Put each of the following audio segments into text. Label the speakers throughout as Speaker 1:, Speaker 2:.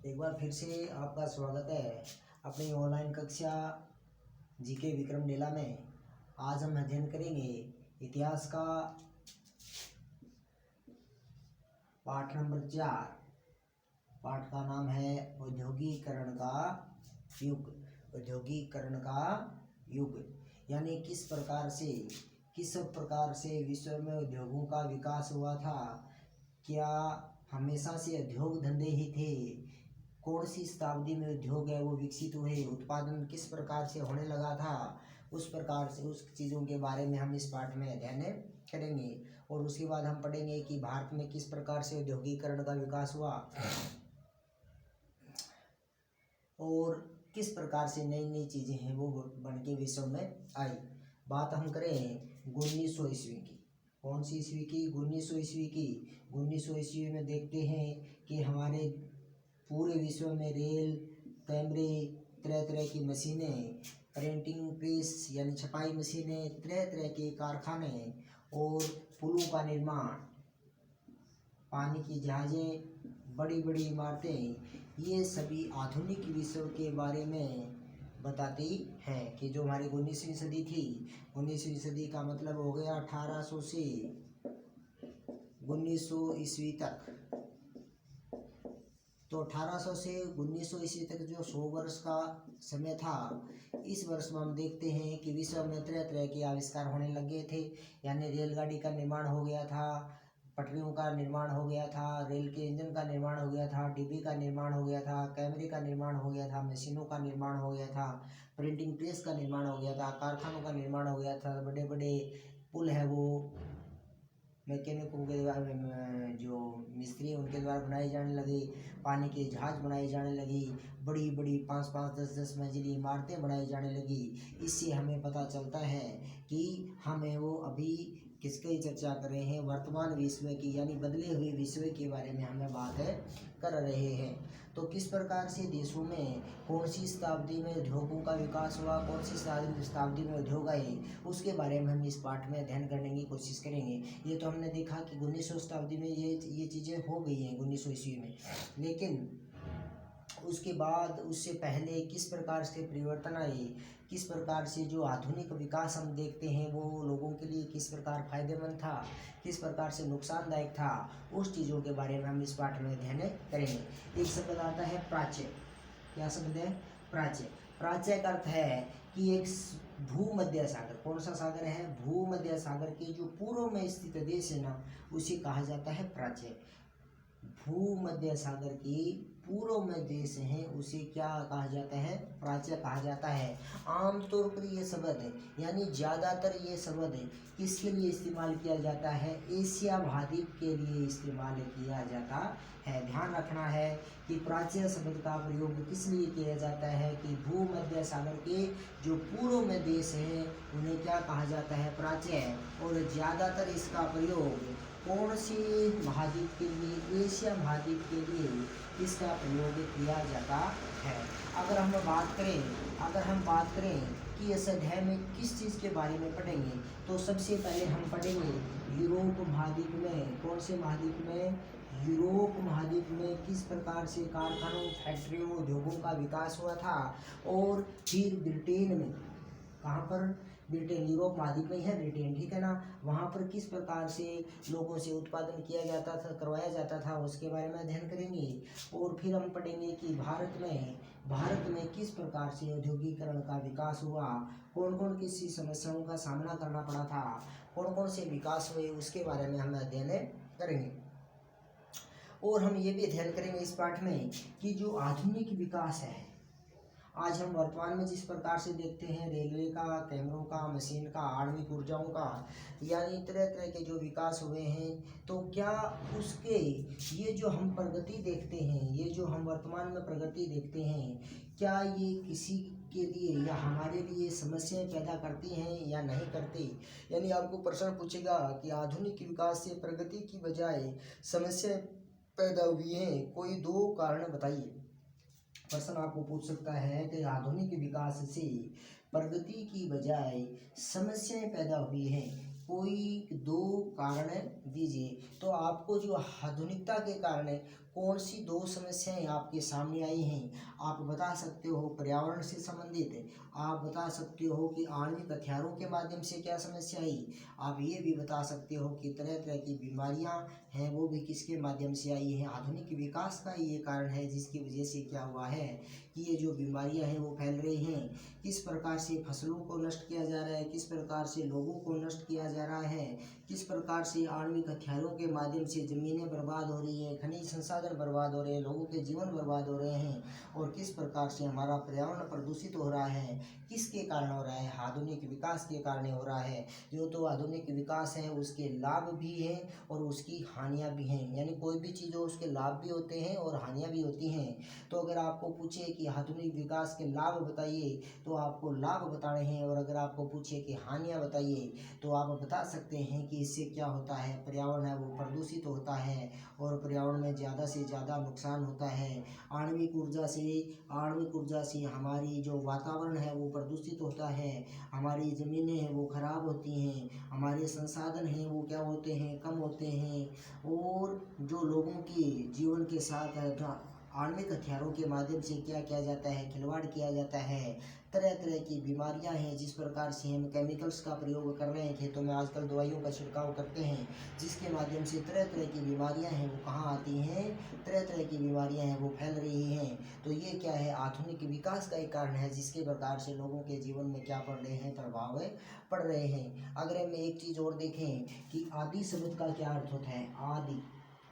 Speaker 1: एक बार फिर से आपका स्वागत है अपनी ऑनलाइन कक्षा जीके विक्रम डेला में। आज हम अध्ययन करेंगे इतिहास का पाठ नंबर 4। पाठ का नाम है औद्योगिकरण का युग। औद्योगिकरण का युग यानी किस प्रकार से विश्व में उद्योगों का विकास हुआ था। क्या हमेशा से उद्योग धंधे ही थे? कौन सी शताब्दी में उद्योग है वो विकसित हुए? उत्पादन किस प्रकार से होने लगा था? उस प्रकार से उस चीज़ों के बारे में हम इस पाठ में अध्ययन करेंगे। और उसके बाद हम पढ़ेंगे कि भारत में किस प्रकार से औद्योगिकरण का विकास हुआ और किस प्रकार से नई नई चीज़ें हैं वो बन के विश्व में आई। बात हम करें 1900 ईस्वी की। कौन सी ईस्वी की? 1900 ईस्वी की। 1900 ईस्वी में देखते हैं कि हमारे पूरे विश्व में रेल, कैमरे, तरह तरह की मशीनें, प्रिंटिंग प्रेस यानी छपाई मशीनें, तरह तरह के कारखाने और पुलों का निर्माण, पानी की जहाज़ें, बड़ी बड़ी इमारतें, ये सभी आधुनिक विश्व के बारे में बताती है कि जो हमारी 19वीं सदी थी। 19वीं सदी का मतलब हो गया 1800 से 1900 ईस्वी तक। तो 1800 से 1900 ईस्वी तक जो 100 वर्ष का समय था, इस वर्ष में हम देखते हैं कि विश्व में तरह तरह के आविष्कार होने लग गए थे। यानी रेलगाड़ी का निर्माण हो गया था, पटरियों का निर्माण हो गया था, रेल के इंजन का निर्माण हो गया था, डिब्बी का निर्माण हो गया था, कैमरे का निर्माण हो गया था, मशीनों का निर्माण हो गया था, प्रिंटिंग प्रेस का निर्माण हो गया था, कारखानों का निर्माण हो गया था, बड़े बड़े पुल है वो मैकेनिकों के द्वारा, जो मिस्त्री हैं उनके द्वारा बनाए जाने लगे, पानी के जहाज बनाए जाने लगी, बड़ी बड़ी 5-5, 10-10 मंजिली इमारतें बनाई जाने लगी। इससे हमें पता चलता है कि हमें वो अभी किसकी चर्चा कर रहे हैं? वर्तमान विश्व की यानी बदले हुए विश्व के बारे में हमें बात कर रहे हैं। तो किस प्रकार से देशों में कौन सी शताब्दी में उद्योगों का विकास हुआ, कौन सी शताब्दी में उद्योग आए, उसके बारे में हम इस पाठ में अध्ययन करने की कोशिश करेंगे। ये तो हमने देखा कि 1900 शताब्दी में ये चीज़ें हो गई हैं 1900 ईस्वी में, लेकिन उसके बाद उससे पहले किस प्रकार से परिवर्तन आए, किस प्रकार से जो आधुनिक विकास हम देखते हैं वो लोगों के लिए किस प्रकार फायदेमंद था, किस प्रकार से नुकसानदायक था, उस चीज़ों के बारे में हम इस पाठ में अध्ययन करेंगे। एक शब्द आता है प्राच्य। क्या शब्द है? प्राच्य। प्राच्य का अर्थ है कि एक भूमध्य सागर। कौन सा सागर है? भूमध्य सागर के जो पूर्व में स्थित देश है ना, उसे कहा जाता है प्राच्य। भूमध्य सागर की पूर्व में देश हैं उसे क्या कहा जाता है? प्राच्य कहा जाता है। आमतौर पर ये शब्द यानी ज़्यादातर ये शब्द किसके लिए इस्तेमाल किया जाता है? एशिया महाद्वीप के लिए इस्तेमाल किया जाता है। ध्यान रखना है कि प्राच्य शब्द का प्रयोग किस लिए किया जाता है कि भूमध्य सागर के जो पूर्व में देश हैं उन्हें क्या कहा जाता है? प्राच्य। और ज़्यादातर इसका प्रयोग कौन से महाद्वीप के लिए? एशिया महाद्वीप के लिए इसका प्रयोग किया जाता है। अगर हम बात करें कि इस अध्याय में किस चीज़ के बारे में पढ़ेंगे, तो सबसे पहले हम पढ़ेंगे यूरोप महाद्वीप में। कौन से महाद्वीप में? यूरोप महाद्वीप में किस प्रकार से कारखानों, फैक्ट्रियों, उद्योगों का विकास हुआ था। और फिर ब्रिटेन में, कहाँ पर? ब्रिटेन, यूरोप महाद्वीप में है ब्रिटेन, ठीक है ना। वहाँ पर किस प्रकार से लोगों से उत्पादन किया जाता था, करवाया जाता था, उसके बारे में अध्ययन करेंगे। और फिर हम पढ़ेंगे कि भारत में किस प्रकार से औद्योगिकरण का विकास हुआ, कौन कौन किसी समस्याओं का सामना करना पड़ा था, कौन कौन से विकास हुए, उसके बारे में हम अध्ययन करेंगे। और हम ये भी अध्ययन करेंगे इस पाठ में कि जो आधुनिक विकास है, आज हम वर्तमान में जिस प्रकार से देखते हैं रेलवे का, कैमरों का, मशीन का, आणविक ऊर्जाओं का, यानी तरह तरह के जो विकास हुए हैं, तो क्या उसके ये जो हम प्रगति देखते हैं, ये जो हम वर्तमान में प्रगति देखते हैं, क्या ये किसी के लिए या हमारे लिए समस्याएं पैदा करती हैं या नहीं करती? यानी आपको प्रश्न पूछेगा कि आधुनिक विकास से प्रगति की बजाय समस्याएं पैदा हुई हैं, कोई 2 कारण बताइए। प्रश्न आपको पूछ सकता है कि आधुनिक विकास से प्रगति की बजाय समस्याएं पैदा हुई हैं, कोई दो कारण दीजिए। तो आपको जो आधुनिकता के कारण कौन सी दो समस्याएं आपके सामने आई हैं, आप बता सकते हो। पर्यावरण से संबंधित आप बता सकते हो कि आणविक हथियारों के माध्यम से क्या समस्या आई। आप ये भी बता सकते हो कि तरह तरह की बीमारियां हैं वो भी किसके माध्यम से आई हैं। आधुनिक विकास का ये कारण है जिसकी वजह से क्या हुआ है कि ये जो बीमारियां हैं वो फैल रही हैं। किस प्रकार से फसलों को नष्ट किया जा रहा है, किस प्रकार से लोगों को नष्ट किया जा रहा है, किस प्रकार से आणविक हथियारों के माध्यम से ज़मीनें बर्बाद हो रही हैं, खनिज संसाधन बर्बाद हो रहे हैं, लोगों के जीवन बर्बाद हो रहे हैं, और किस प्रकार से हमारा पर्यावरण प्रदूषित हो रहा है। किसके कारण हो रहा है? आधुनिक विकास के कारण हो रहा है। जो तो आधुनिक विकास है उसके लाभ भी हैं और उसकी हानियाँ भी हैं। यानी कोई भी चीज़ हो उसके लाभ भी होते हैं और हानियाँ भी होती हैं। तो अगर आपको पूछे कि आधुनिक विकास के लाभ बताइए तो आपको लाभ बताने हैं, और अगर आपको पूछे कि हानियाँ बताइए तो आप बता सकते हैं कि इससे क्या होता है। पर्यावरण है वो प्रदूषित होता है और पर्यावरण में ज़्यादा से ज़्यादा नुकसान होता है। आणविक ऊर्जा से हमारी जो वातावरण है वो प्रदूषित होता है, हमारी ज़मीनें हैं वो खराब होती हैं, हमारे संसाधन हैं वो क्या होते हैं, कम होते हैं, और जो लोगों के जीवन के साथ है तो आणविक हथियारों के माध्यम से क्या किया जाता है, खिलवाड़ किया जाता है। तरह तरह की बीमारियां हैं, जिस प्रकार से हम केमिकल्स का प्रयोग कर रहे हैं खेतों में, आजकल दवाइयों का छिड़काव करते हैं जिसके माध्यम से तरह तरह की बीमारियां हैं वो कहाँ आती हैं, तरह तरह की बीमारियां हैं वो फैल रही हैं। तो ये क्या है, आधुनिक विकास का एक कारण है जिसके प्रकार से लोगों के जीवन में क्या पड़ रहे हैं, प्रभाव पड़ रहे हैं। अगर हम एक चीज़ और देखें कि आदि शब्द का क्या अर्थ होता है।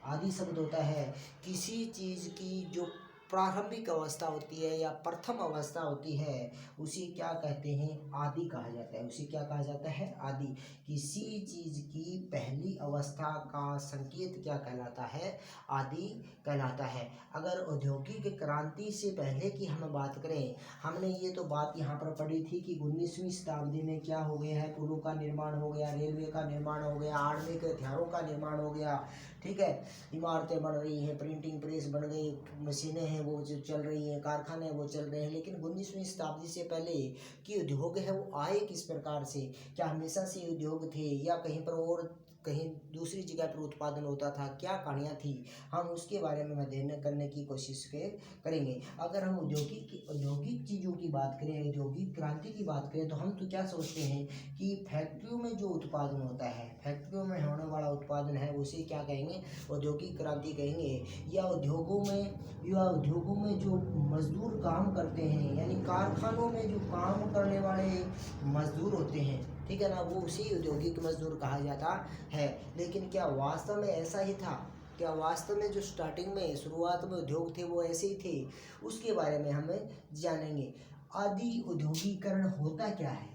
Speaker 1: आदि शब्द होता है किसी चीज़ की जो प्रारंभिक अवस्था होती है या प्रथम अवस्था होती है उसी क्या कहते हैं, आदि कहा जाता है। उसी क्या कहा जाता है, आदि। किसी चीज़ की पहली अवस्था का संकेत क्या कहलाता है, आदि कहलाता है। अगर औद्योगिक क्रांति से पहले की हम बात करें, हमने ये तो बात यहाँ पर पढ़ी थी कि 19वीं शताब्दी में क्या हो गया है, पुलों का निर्माण हो गया, रेलवे का निर्माण हो गया, आणविक हथियारों का निर्माण हो गया, ठीक है, इमारतें बन रही हैं, प्रिंटिंग प्रेस बन गई, मशीनें हैं वो जो चल रही हैं, कारखाने वो चल रहे हैं। लेकिन 19वीं शताब्दी से पहले कि उद्योग है वो आए किस प्रकार से, क्या हमेशा से उद्योग थे या कहीं पर और कहीं दूसरी जगह पर उत्पादन होता था, क्या कहानियाँ थी, हम उसके बारे में अध्ययन करने की कोशिश करेंगे। अगर हम औद्योगिक चीज़ों की बात करें, औद्योगिक क्रांति की बात करें, तो हम तो क्या सोचते हैं कि फैक्ट्रियों में जो उत्पादन होता है, फैक्ट्रियों में होने वाला उत्पादन है उसे क्या कहेंगे, औद्योगिक क्रांति कहेंगे। या उद्योगों में जो मजदूर काम करते हैं, यानी कारखानों में जो काम करने वाले मजदूर होते हैं, ठीक है ना, वो उसी औद्योगिक मजदूर कहा जाता है। लेकिन क्या वास्तव में ऐसा ही था? क्या वास्तव में जो स्टार्टिंग में शुरुआत में उद्योग थे वो ऐसे ही थे? उसके बारे में हम जानेंगे। आदि औद्योगिकरण होता क्या है?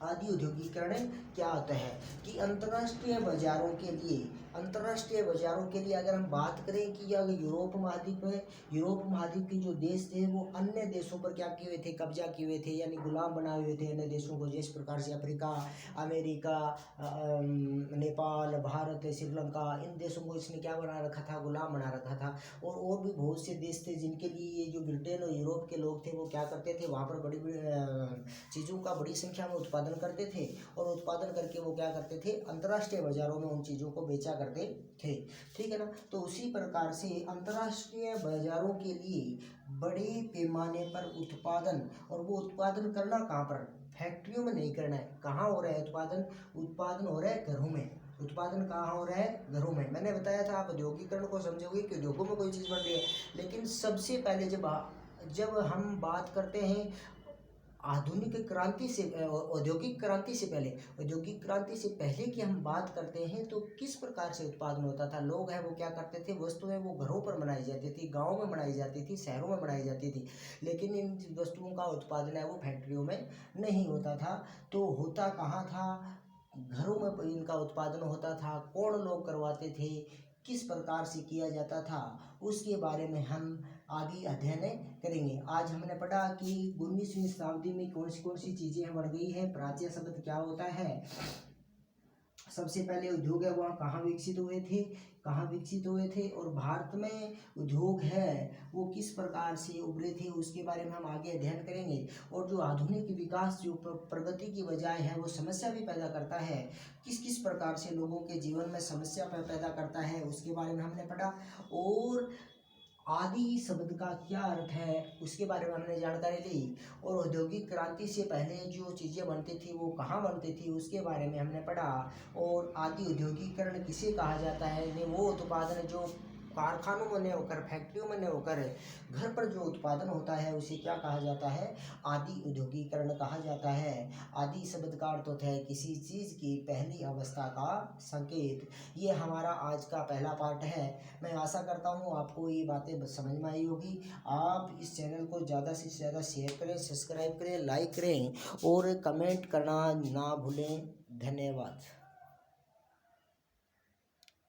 Speaker 1: आदि औद्योगिकरण क्या होता है कि अंतर्राष्ट्रीय बाजारों के लिए अगर हम बात करें कि यूरोप महाद्वीप के जो देश थे वो अन्य देशों पर क्या किए हुए थे, कब्जा किए हुए थे, यानी गुलाम बनाए हुए थे अन्य देशों को। जिस प्रकार से अफ्रीका, अमेरिका, नेपाल, भारत, श्रीलंका, इन देशों को इसने क्या बना रखा था, गुलाम बना रखा था। और भी बहुत से देश थे जिनके लिए ये जो ब्रिटेन और यूरोप के लोग थे वो क्या करते थे, वहाँ पर बड़ी चीज़ों का बड़ी संख्या में उत्पादन करते थे, और उत्पादन करके वो क्या करते थे, अंतर्राष्ट्रीय बाजारों में उन चीज़ों को बेचा करते थे, ठीक है ना। तो उसी प्रकार से अंतर्राष्ट्रीय बाजारों के लिए बड़े पैमाने पर उत्पादन, और वो उत्पादन करना कहाँ पर, फैक्ट्रियों में नहीं करना है। कहाँ हो रहा है उत्पादन हो रहा है घरों में। उत्पादन कहाँ हो रहा है, घरों में। मैंने बताया था आप औद्योगिकरण को समझोगे कि उद्योगों में कोई चीज़ बन रही है, लेकिन सबसे पहले जब हम बात करते हैं आधुनिक क्रांति से, औद्योगिक क्रांति से पहले की हम बात करते हैं, तो किस प्रकार से उत्पादन होता था। लोग हैं वो क्या करते थे, वस्तुएं वो घरों पर बनाई जाती थी, गाँव में बनाई जाती थी, शहरों में बनाई जाती थी, लेकिन इन वस्तुओं का उत्पादन है वो फैक्ट्रियों में नहीं होता था। तो होता कहाँ था, घरों में इनका उत्पादन होता था। कौन लोग करवाते थे, किस प्रकार से किया जाता था, उसके बारे में हम आगे अध्ययन करेंगे। आज हमने पढ़ा कि 19वीं शताब्दी में कौन सी चीज़ें बन गई हैं। प्राचीन शब्द क्या होता है, सबसे पहले उद्योग है वह कहाँ विकसित हुए थे और भारत में उद्योग है वो किस प्रकार से उभरे थे, उसके बारे में हम आगे अध्ययन करेंगे। और जो आधुनिक विकास जो प्रगति की बजाय है वो समस्या भी पैदा करता है, किस किस प्रकार से लोगों के जीवन में समस्या पैदा करता है उसके बारे में हमने पढ़ा। और आदि शब्द का क्या अर्थ है उसके बारे में हमने जानकारी ली। और औद्योगिक क्रांति से पहले जो चीज़ें बनती थी वो कहाँ बनती थी उसके बारे में हमने पढ़ा। और आदि औद्योगिकरण किसे कहा जाता है, ने वो उत्पादन जो कारखानों में न होकर फैक्ट्रियों में न होकर घर पर जो उत्पादन होता है उसे क्या कहा जाता है, आदि औद्योगिकरण कहा जाता है। आदि शब्द का अर्थ होता है किसी चीज़ की पहली अवस्था का संकेत। ये हमारा आज का पहला पार्ट है। मैं आशा करता हूँ आपको ये बातें समझ में आई होगी। आप इस चैनल को ज़्यादा से ज़्यादा शेयर करें, सब्सक्राइब करें, लाइक करें और कमेंट करना ना भूलें। धन्यवाद।